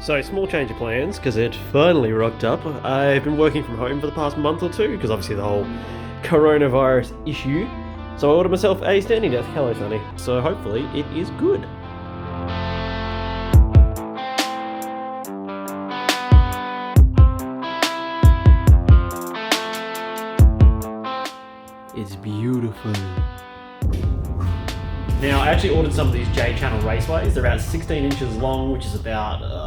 So, small change of plans, because it finally rocked up. I've been working from home for the past month or two, because obviously the whole coronavirus issue. So I ordered myself a standing desk. Hello, Sonny. So hopefully it is good. It's beautiful. Now, I actually ordered some of these J-channel raceways. They're about 16 inches long, which is about...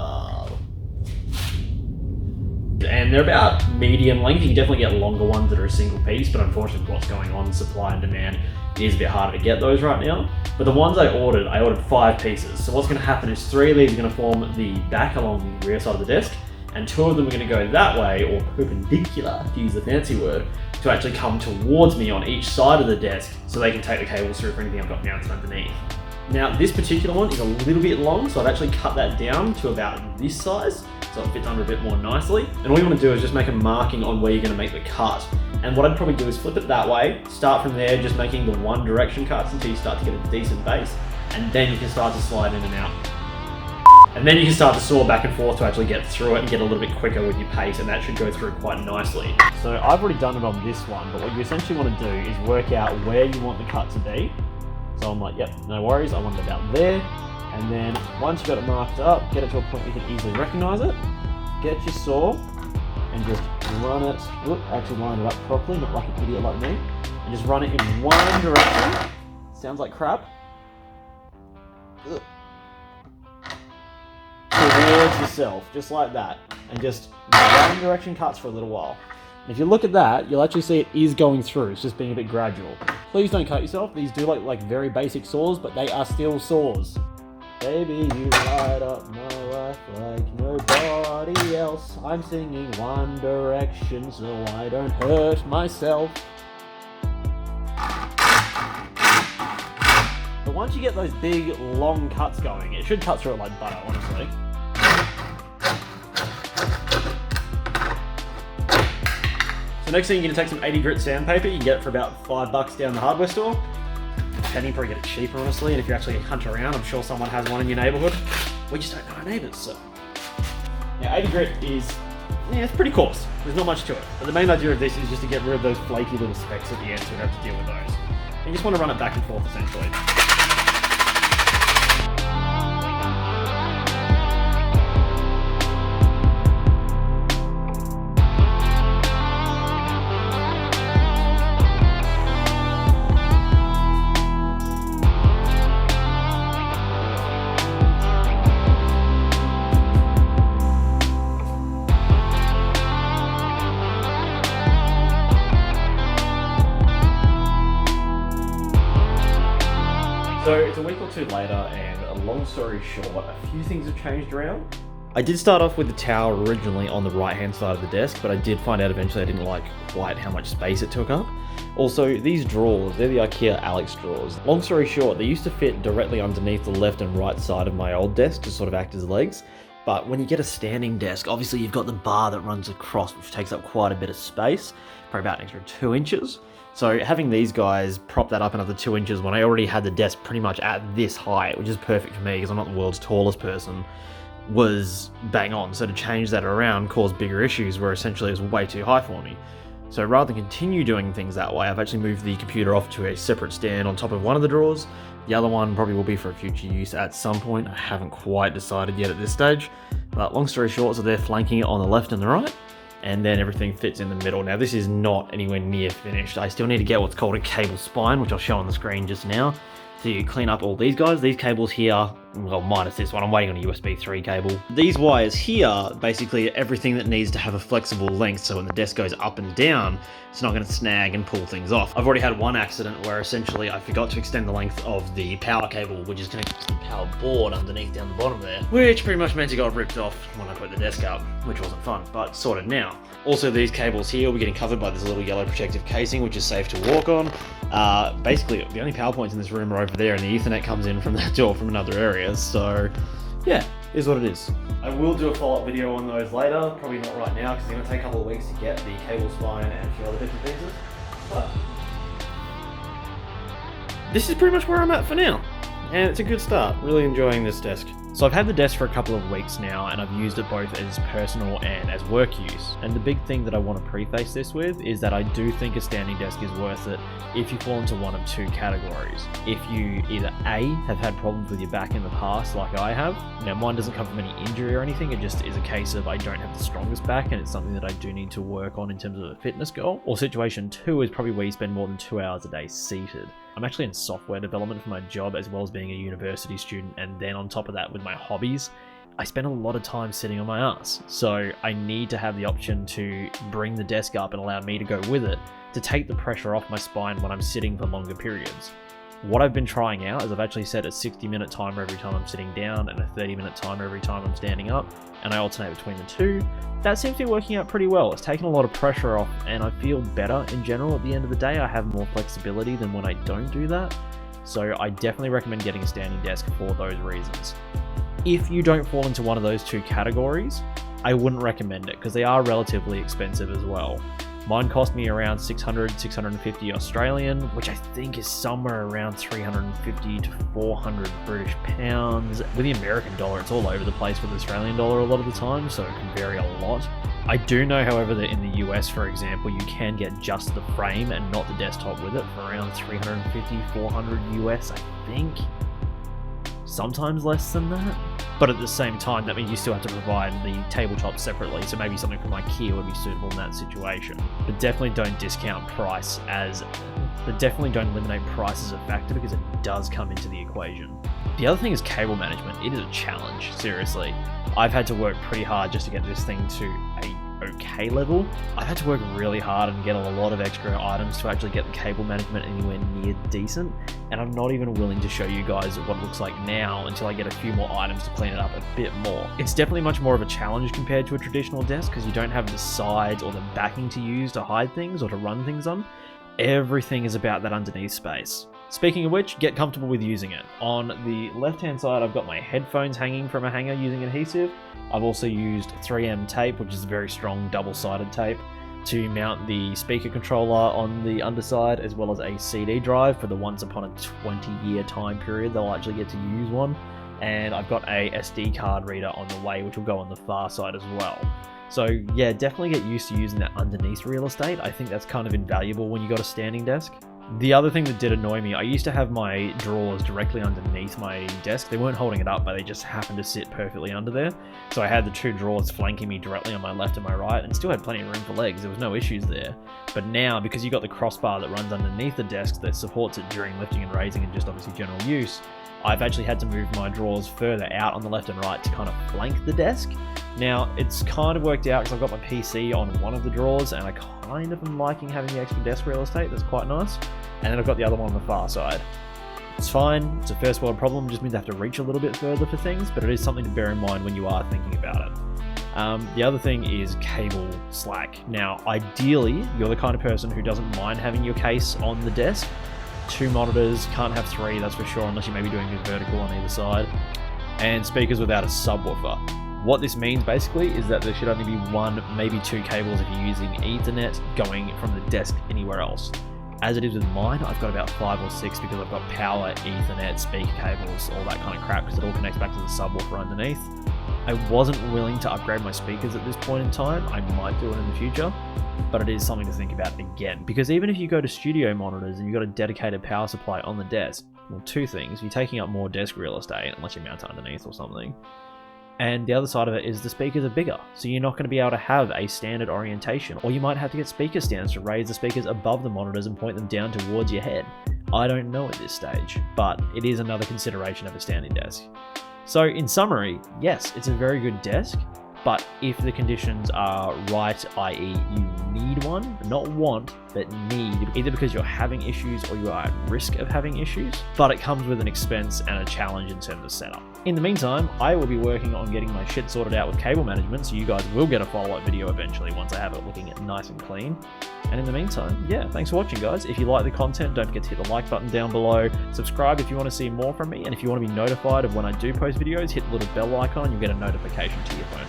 and they're about medium length. You can definitely get longer ones that are a single piece, but unfortunately what's going on, supply and demand, it is a bit harder to get those right now. But the ones I ordered 5 pieces. So what's going to happen is 3 of these are going to form the back along the rear side of the desk, and 2 of them are going to go that way, or perpendicular, to use the fancy word, to actually come towards me on each side of the desk so they can take the cables through for anything I've got mounted underneath. Now, this particular one is a little bit long, so I've actually cut that down to about this size, so it fits under a bit more nicely. And all you want to do is just make a marking on where you're going to make the cut. And what I'd probably do is flip it that way, start from there, just making the one direction cuts until you start to get a decent base, and then you can start to slide in and out. And then you can start to saw back and forth to actually get through it and get a little bit quicker with your pace, and that should go through quite nicely. So I've already done it on this one, but what you essentially want to do is work out where you want the cut to be. So I'm like, yep, no worries, I want it about there. And then once you've got it marked up, get it to a point where you can easily recognize it, get your saw and just run it, actually line it up properly, not like an idiot like me, and just run it in one direction. Sounds like crap. Towards yourself, just like that, and just one direction cuts for a little while. And if you look at that, you'll actually see it is going through. It's just being a bit gradual. Please don't cut yourself. These do look like very basic saws, but they are still saws. Baby, you light up my life like nobody else. I'm singing One Direction so I don't hurt myself. But once you get those big, long cuts going, it should cut through it like butter, honestly. So next thing, you're going to take some 80 grit sandpaper. You can get it for about $5 down the hardware store. You probably get it cheaper, honestly, and if you actually hunt around, I'm sure someone has one in your neighbourhood. We just don't know our neighbours, so... Now, 80 grit is... yeah, it's pretty coarse. There's not much to it. But the main idea of this is just to get rid of those flaky little specks at the end, so we don't have to deal with those. And you just want to run it back and forth, essentially. So it's a week or two later, and a long story short, a few things have changed around. I did start off with the tower originally on the right hand side of the desk, but I did find out eventually I didn't like quite how much space it took up. Also, these drawers, they're the IKEA Alex drawers. Long story short, they used to fit directly underneath the left and right side of my old desk to sort of act as legs. But when you get a standing desk, obviously you've got the bar that runs across, which takes up quite a bit of space, probably about an extra 2 inches. So having these guys prop that up another 2 inches when I already had the desk pretty much at this height, which is perfect for me because I'm not the world's tallest person, was bang on. So to change that around caused bigger issues where essentially it was way too high for me. So rather than continue doing things that way, I've actually moved the computer off to a separate stand on top of one of the drawers. The other one probably will be for future use at some point. I haven't quite decided yet at this stage. But long story short, so they're flanking it on the left and the right, and then everything fits in the middle. Now this is not anywhere near finished. I still need to get what's called a cable spine, which I'll show on the screen just now, to clean up all these guys. These cables here, well, minus this one, I'm waiting on a USB 3 cable. These wires here, basically everything that needs to have a flexible length, so when the desk goes up and down, it's not going to snag and pull things off. I've already had one accident where essentially I forgot to extend the length of the power cable, which is connected to the power board underneath down the bottom there, which pretty much meant it got ripped off when I put the desk up, which wasn't fun, but sorted now. Also, these cables here, we're getting covered by this little yellow protective casing, which is safe to walk on. Basically, the only power points in this room are over there, and the Ethernet comes in from that door from another area, so yeah, is what it is. I will do a follow-up video on those later, probably not right now, because it's going to take a couple of weeks to get the cable spine and a few other bits and pieces. But this is pretty much where I'm at for now, and it's a good start. Really enjoying this desk. So I've had the desk for a couple of weeks now, and I've used it both as personal and as work use. And the big thing that I want to preface this with is that I do think a standing desk is worth it if you fall into one of two categories. If you either A, have had problems with your back in the past like I have. Now mine doesn't come from any injury or anything, it just is a case of I don't have the strongest back and it's something that I do need to work on in terms of a fitness goal. Or situation 2 is probably where you spend more than 2 hours a day seated. I'm actually in software development for my job as well as being a university student, and then on top of that with my hobbies, I spend a lot of time sitting on my ass. So I need to have the option to bring the desk up and allow me to go with it to take the pressure off my spine when I'm sitting for longer periods. What I've been trying out is I've actually set a 60-minute timer every time I'm sitting down and a 30-minute timer every time I'm standing up, and I alternate between the two. That seems to be working out pretty well. It's taken a lot of pressure off and I feel better in general at the end of the day. I have more flexibility than when I don't do that. So I definitely recommend getting a standing desk for those reasons. If you don't fall into one of those two categories, I wouldn't recommend it because they are relatively expensive as well. Mine cost me around 650 Australian, which I think is somewhere around 350 to 400 British pounds. With the American dollar, it's all over the place with the Australian dollar a lot of the time, so it can vary a lot. I do know, however, that in the US, for example, you can get just the frame and not the desktop with it for around 350, 400 US, I think. Sometimes less than that. But at the same time, that means you still have to provide the tabletop separately, so maybe something from IKEA would be suitable in that situation. But definitely don't discount price but definitely don't eliminate price as a factor because it does come into the equation. The other thing is cable management. It is a challenge, seriously. I've had to work pretty hard just to get this thing to a okay level. I've had to work really hard and get a lot of extra items to actually get the cable management anywhere near decent, and I'm not even willing to show you guys what it looks like now until I get a few more items to clean it up a bit more. It's definitely much more of a challenge compared to a traditional desk because you don't have the sides or the backing to use to hide things or to run things on. Everything is about that underneath space. Speaking of which, get comfortable with using it. On the left-hand side, I've got my headphones hanging from a hanger using adhesive. I've also used 3M tape, which is very strong double-sided tape, to mount the speaker controller on the underside, as well as a CD drive for the once upon a 20-year time period they'll actually get to use one. And I've got a SD card reader on the way, which will go on the far side as well. So yeah, definitely get used to using that underneath real estate. I think that's kind of invaluable when you got a standing desk. The other thing that did annoy me, I used to have my drawers directly underneath my desk. They weren't holding it up, but they just happened to sit perfectly under there. So I had the two drawers flanking me directly on my left and my right, and still had plenty of room for legs. There was no issues there. But now, because you got the crossbar that runs underneath the desk that supports it during lifting and raising and just obviously general use, I've actually had to move my drawers further out on the left and right to kind of flank the desk. Now, it's kind of worked out because I've got my PC on one of the drawers and I kind of am liking having the extra desk real estate. That's quite nice. And then I've got the other one on the far side. It's fine. It's a first world problem. It just means I have to reach a little bit further for things, but it is something to bear in mind when you are thinking about it. The other thing is cable slack. Now, ideally, you're the kind of person who doesn't mind having your case on the desk. 2 monitors, can't have 3, that's for sure, unless you may be doing a vertical on either side, and speakers without a subwoofer. What this means basically is that there should only be 1, maybe 2 cables if you're using Ethernet going from the desk anywhere else. As it is with mine, I've got about 5 or 6 because I've got power, Ethernet, speaker cables, all that kind of crap, because it all connects back to the subwoofer underneath. I wasn't willing to upgrade my speakers at this point in time. I might do it in the future, but it is something to think about again, because even if you go to studio monitors and you've got a dedicated power supply on the desk, well, 2 things: you're taking up more desk real estate unless you mount it underneath or something, and the other side of it is the speakers are bigger, so you're not going to be able to have a standard orientation, or you might have to get speaker stands to raise the speakers above the monitors and point them down towards your head. I don't know at this stage, but it is another consideration of a standing desk. So in summary, yes, it's a very good desk, but if the conditions are right, i.e. you need one, not want, but need, either because you're having issues or you are at risk of having issues, but it comes with an expense and a challenge in terms of setup. In the meantime, I will be working on getting my shit sorted out with cable management, so you guys will get a follow-up video eventually once I have it looking nice and clean. And in the meantime, yeah, thanks for watching, guys. If you like the content, don't forget to hit the like button down below. Subscribe if you want to see more from me, and if you want to be notified of when I do post videos, hit the little bell icon, you'll get a notification to your phone.